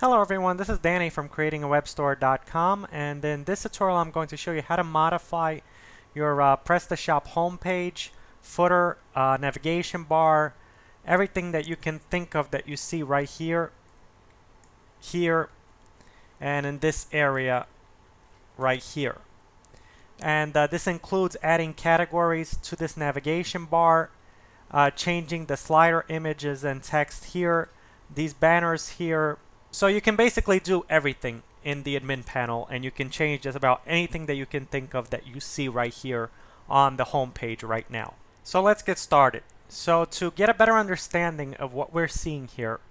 Hello everyone, this is Danny from creatingawebstore.com, and in this tutorial I'm going to show you how to modify your PrestaShop homepage, footer, navigation bar, everything that you can think of that you see right here, and in this area right here. And this includes adding categories to this navigation bar, changing the slider images and text here, these banners here. So you can basically do everything in the admin panel, and you can change just about anything that you can think of that you see right here on the home page right now. So let's get started. So to get a better understanding of what we're seeing here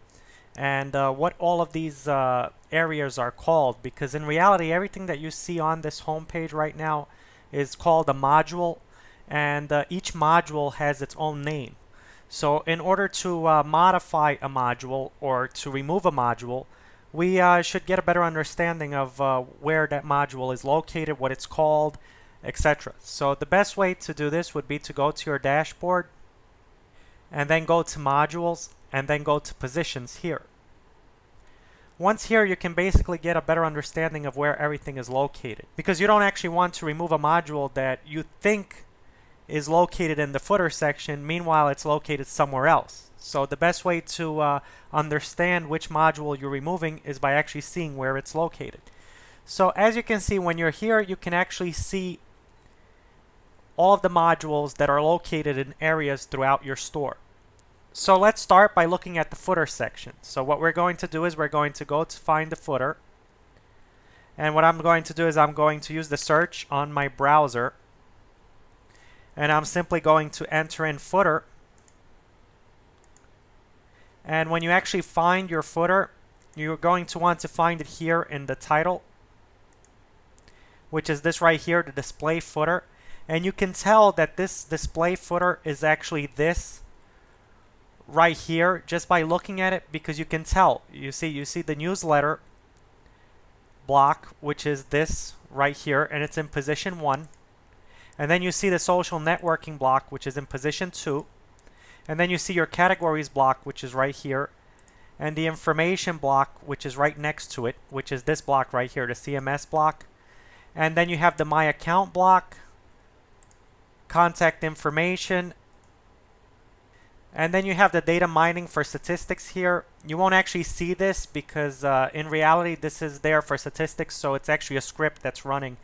and what all of these areas are called, because in reality everything that you see on this home page right now is called a module, and each module has its own name. So in order to modify a module or to remove a module, we should get a better understanding of where that module is located, what it's called, etc. So the best way to do this would be to go to your dashboard and then go to modules and then go to positions here. Once here, you can basically get a better understanding of where everything is located, because you don't actually want to remove a module that you think is located in the footer section, meanwhile it's located somewhere else. So the best way to understand which module you're removing is by actually seeing where it's located. So as you can see, when you're here, you can actually see all of the modules that are located in areas throughout your store. So let's start by looking at the footer section. So what we're going to do is we're going to go to find the footer, and what I'm going to do is I'm going to use the search on my browser, and I'm simply going to enter in footer. And when you actually find your footer, you're going to want to find it here in the title, which is this right here, the display footer. And you can tell that this display footer is actually this right here just by looking at it, because you can tell. You see the newsletter block, which is this right here, and it's in position 1. And then you see the social networking block, which is in position 2. And then you see your categories block, which is right here. And the information block, which is right next to it, which is this block right here, the CMS block. And then you have the My Account block, contact information. And then you have the data mining for statistics here. You won't actually see this because in reality this is there for statistics, so it's actually a script that's running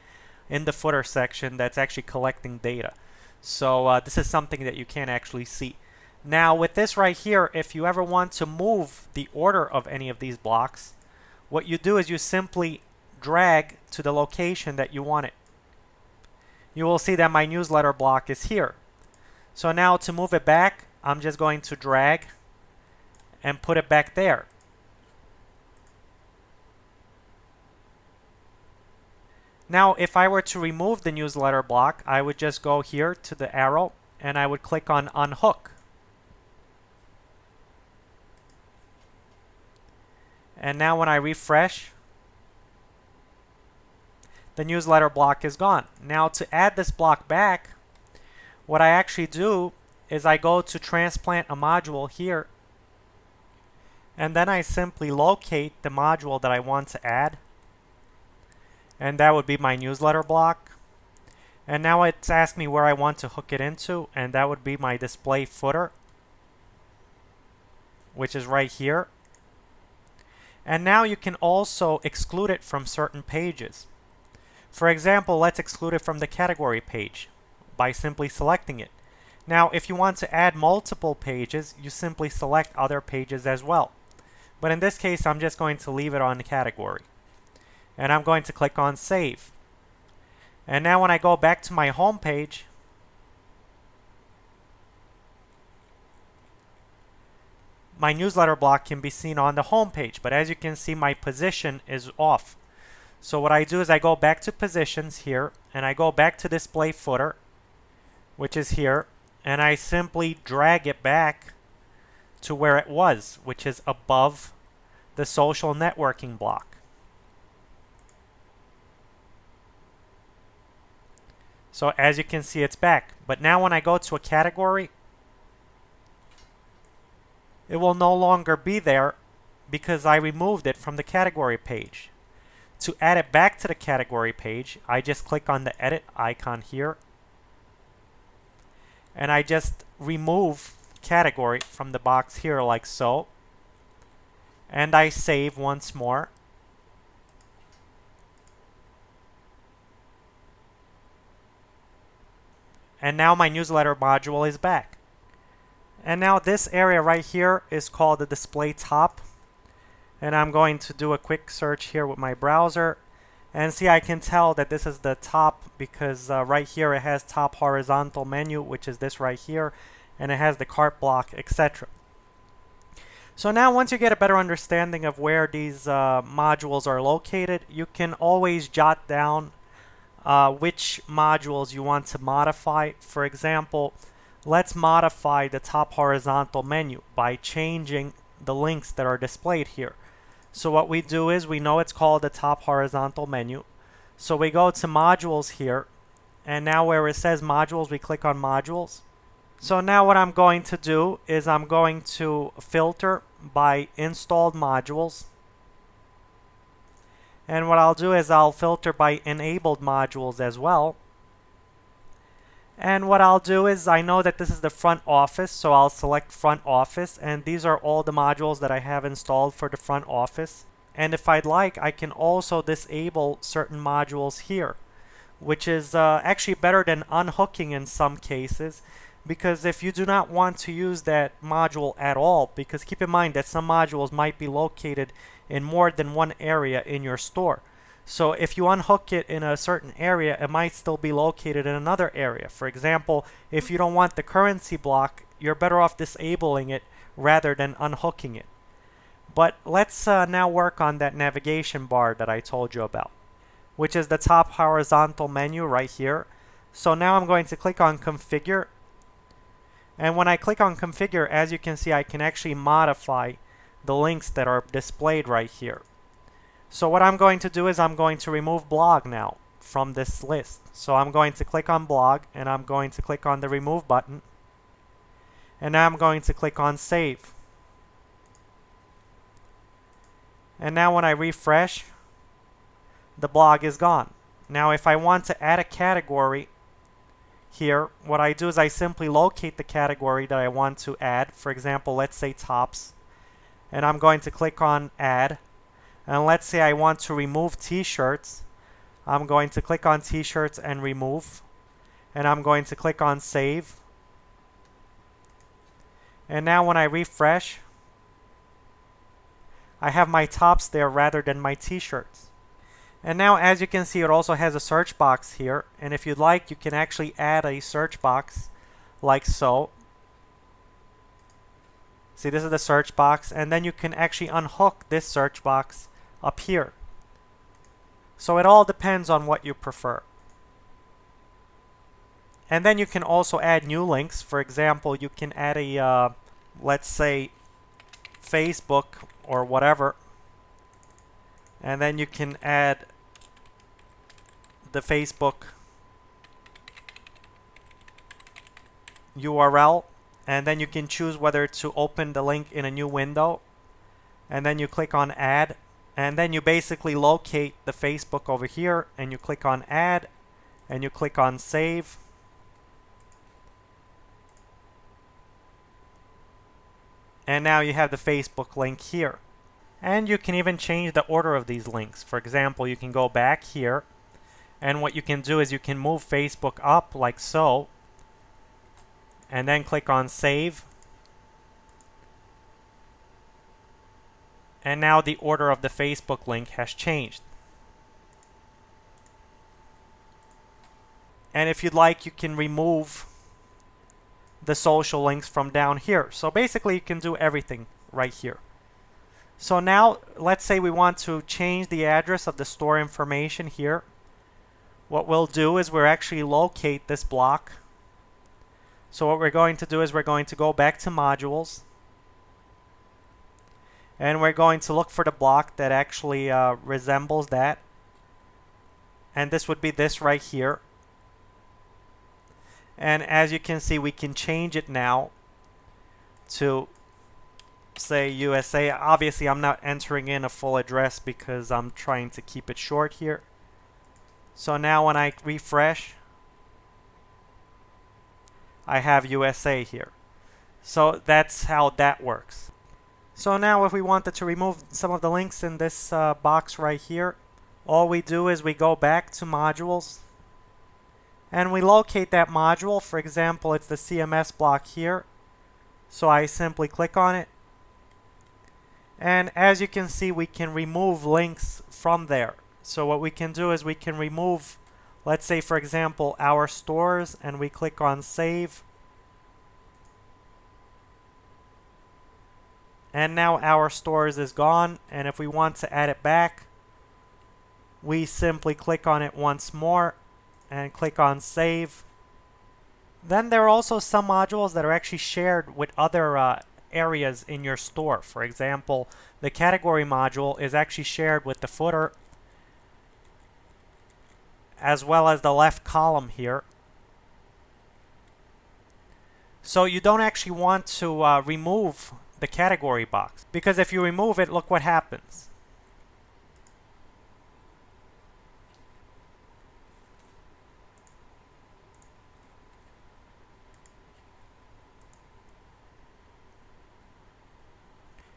in the footer section that's actually collecting data. So this is something that you can't actually see. Now with this right here, if you ever want to move the order of any of these blocks, what you do is you simply drag to the location that you want it. You will see that my newsletter block is here. So now to move it back, I'm just going to drag and put it back there. Now, if I were to remove the newsletter block, I would just go here to the arrow and I would click on Unhook. And now when I refresh, the newsletter block is gone. Now to add this block back, what I actually do is I go to transplant a module here, and then I simply locate the module that I want to add. And that would be my newsletter block. And now it's asked me where I want to hook it into, and that would be my display footer, which is right here. And now you can also exclude it from certain pages. For example, let's exclude it from the category page by simply selecting it. Now, if you want to add multiple pages, you simply select other pages as well. But in this case, I'm just going to leave it on the category. And I'm going to click on Save. And now when I go back to my home page, my newsletter block can be seen on the home page. But as you can see, my position is off. So what I do is I go back to positions here, and I go back to display footer, which is here, and I simply drag it back to where it was, which is above the social networking block. So as you can see, it's back. But now when I go to a category, it will no longer be there because I removed it from the category page. To add it back to the category page, I just click on the edit icon here, and I just remove category from the box here like so, and I save once more. And now my newsletter module is back. And now this area right here is called the display top. And I'm going to do a quick search here with my browser. And see, I can tell that this is the top because right here it has top horizontal menu, which is this right here. And it has the cart block, etc. So now once you get a better understanding of where these modules are located, you can always jot down which modules you want to modify. For example, let's modify the top horizontal menu by changing the links that are displayed here. So what we do is, we know it's called the top horizontal menu. So we go to modules here, and now where it says modules, we click on modules. So now what I'm going to do is I'm going to filter by installed modules. And what I'll do is I'll filter by enabled modules as well. And what I'll do is, I know that this is the front office, so I'll select front office, and these are all the modules that I have installed for the front office. And if I'd like, I can also disable certain modules here, which is actually better than unhooking in some cases, because if you do not want to use that module at all, because keep in mind that some modules might be located in more than one area in your store. So if you unhook it in a certain area, it might still be located in another area. For example, if you don't want the currency block, you're better off disabling it rather than unhooking it. But let's now work on that navigation bar that I told you about, which is the top horizontal menu right here. So now I'm going to click on Configure. And when I click on Configure, as you can see, I can actually modify the links that are displayed right here. So what I'm going to do is I'm going to remove blog now from this list. So I'm going to click on blog, and I'm going to click on the remove button. And now I'm going to click on save. And now when I refresh, the blog is gone. Now if I want to add a category here, what I do is I simply locate the category that I want to add. For example, let's say tops. And I'm going to click on add. And let's say I want to remove t-shirts. I'm going to click on t-shirts and remove. And I'm going to click on save. And now when I refresh, I have my tops there rather than my t-shirts. And now as you can see, it also has a search box here. And if you'd like, you can actually add a search box like so. See, this is the search box. And then you can actually unhook this search box up here. So it all depends on what you prefer. And then you can also add new links. For example, you can add a, let's say, Facebook or whatever. And then you can add the Facebook URL. And then you can choose whether to open the link in a new window. And then you click on add. And then you basically locate the Facebook over here, and you click on add, and you click on save. And now you have the Facebook link here. And you can even change the order of these links. For example, you can go back here, and what you can do is you can move Facebook up like so, and then click on save. And now the order of the Facebook link has changed. And if you'd like, you can remove the social links from down here. So basically, you can do everything right here. So now, let's say we want to change the address of the store information here. What we'll do is we'll actually locate this block. So what we're going to do is we're going to go back to modules. And we're going to look for the block that actually resembles that. And this would be this right here. And as you can see, we can change it now to say USA. Obviously, I'm not entering in a full address because I'm trying to keep it short here. So now when I refresh, I have USA here. So that's how that works. So now if we wanted to remove some of the links in this box right here, all we do is we go back to modules and we locate that module. For example, it's the CMS block here. So I simply click on it. And as you can see, we can remove links from there. So what we can do is we can remove, let's say for example, our stores, and we click on save. And now our stores is gone. And if we want to add it back, we simply click on it once more and click on save. Then there are also some modules that are actually shared with other areas in your store. For example, the category module is actually shared with the footer as well as the left column here. So you don't actually want to remove the category box, because if you remove it, look what happens.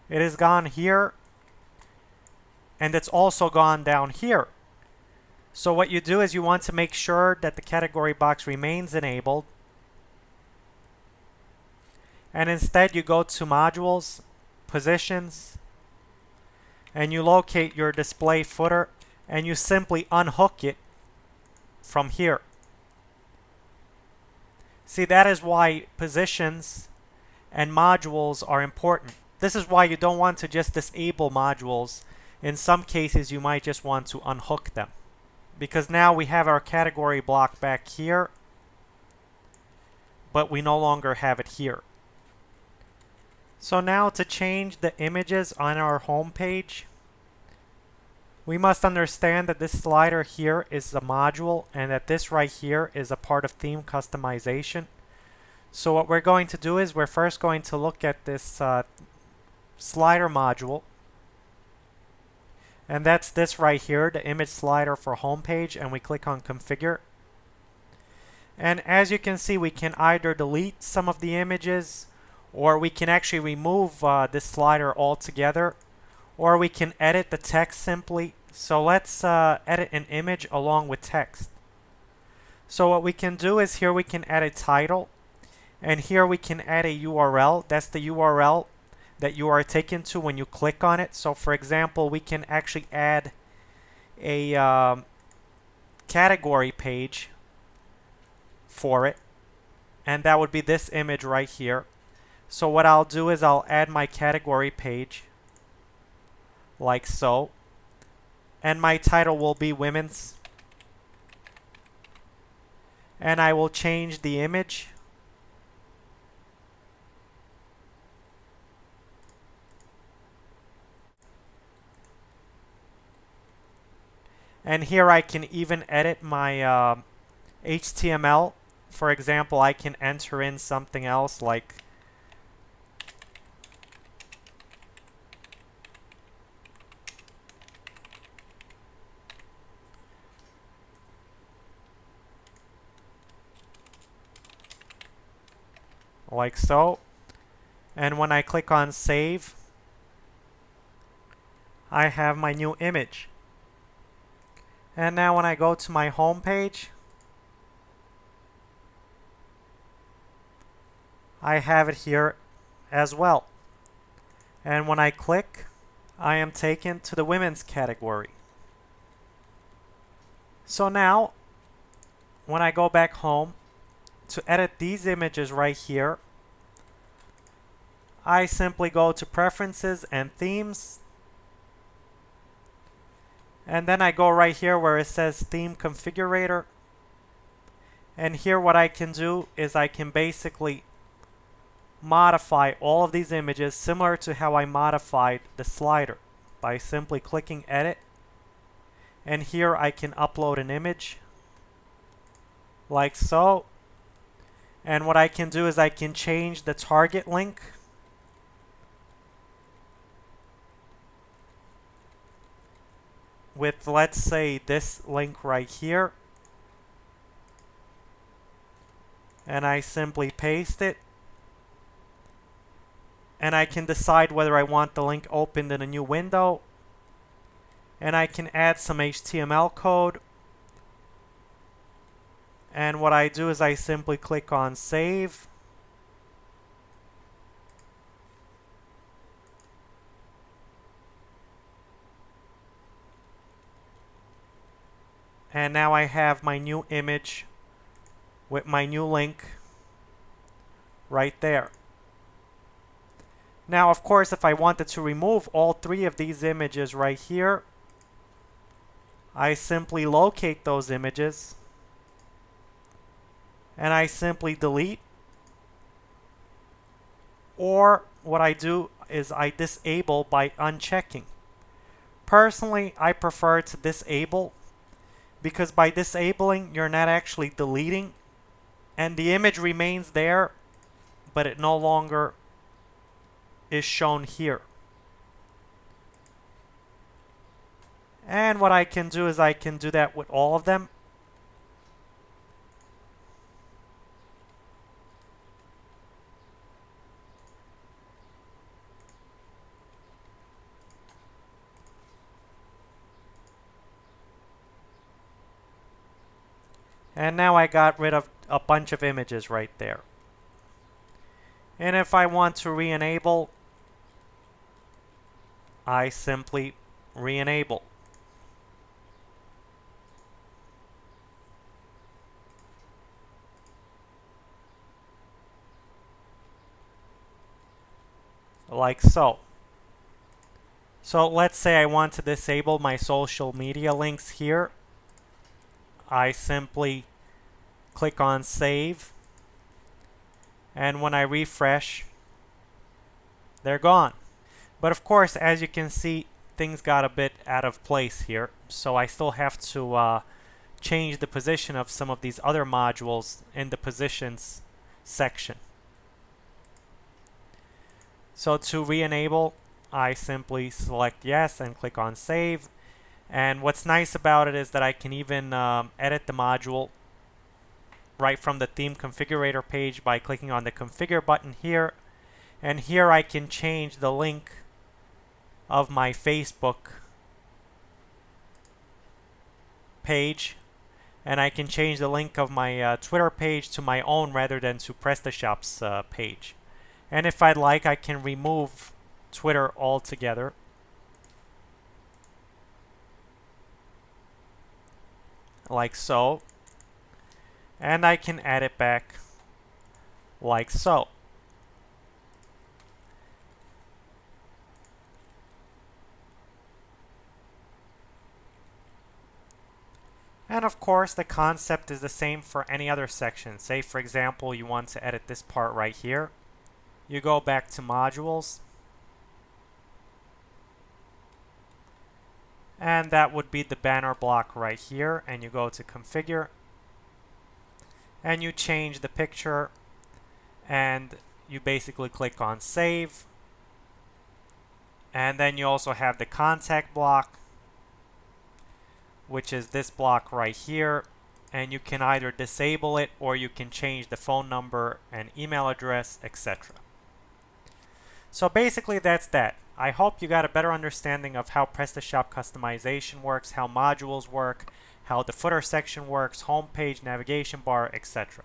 It is gone here, and it's also gone down here. So what you do is you want to make sure that the category box remains enabled. And instead you go to modules, positions, and you locate your display footer, and you simply unhook it from here. See, that is why positions and modules are important. This is why you don't want to just disable modules. In some cases, you might just want to unhook them, because now we have our category block back here, but we no longer have it here. So now to change the images on our home page, we must understand that this slider here is a module and that this right here is a part of theme customization. So what we're going to do is we're first going to look at this slider module, and that's this right here, the image slider for home page, and we click on configure. And as you can see, we can either delete some of the images, or we can actually remove this slider altogether, or we can edit the text simply. So let's edit an image along with text. So what we can do is here we can add a title, and here we can add a URL. That's the URL that you are taken to when you click on it. So for example, we can actually add a category page for it, and that would be this image right here. So what I'll do is I'll add my category page like so, and my title will be women's, and I will change the image and here I can even edit my HTML. For example, I can enter in something else like so. And when I click on save, I have my new image. And now when I go to my home page, I have it here as well. And when I click, I am taken to the women's category. So now, when I go back home, to edit these images right here, I simply go to Preferences and Themes, and then I go right here where it says Theme Configurator, and here what I can do is I can basically modify all of these images similar to how I modified the slider by simply clicking Edit, and here I can upload an image like so. And what I can do is I can change the target link with, let's say, this link right here, and I simply paste it, and I can decide whether I want the link opened in a new window, and I can add some HTML code. And what I do is I simply click on save. And now I have my new image with my new link right there. Now, of course, if I wanted to remove all three of these images right here, I simply locate those images and I simply delete. Or what I do is I disable by unchecking. Personally, I prefer to disable, because by disabling, you're not actually deleting, and the image remains there, but it no longer is shown here. And what I can do is I can do that with all of them. And now I got rid of a bunch of images right there. And if I want to re-enable, I simply re-enable. Like so. So let's say I want to disable my social media links here. I simply click on save, and when I refresh, they're gone. But of course, as you can see, things got a bit out of place here, so I still have to change the position of some of these other modules in the positions section. So to re-enable, I simply select yes and click on save. And what's nice about it is that I can even edit the module right from the theme configurator page by clicking on the configure button here. And here I can change the link of my Facebook page, and I can change the link of my Twitter page to my own rather than to PrestaShop's page. And if I'd like, I can remove Twitter altogether. Like so. And I can add it back like so. And of course, the concept is the same for any other section. Say, for example, you want to edit this part right here. You go back to modules. And that would be the banner block right here. And you go to configure. And you change the picture. And you basically click on save. And then you also have the contact block, which is this block right here, and you can either disable it or you can change the phone number and email address, etc. So basically that's that. I hope you got a better understanding of how PrestaShop customization works, how modules work, how the footer section works, homepage, navigation bar, etc.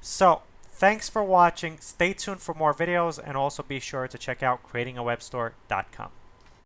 So thanks for watching. Stay tuned for more videos, and also be sure to check out creatingawebstore.com.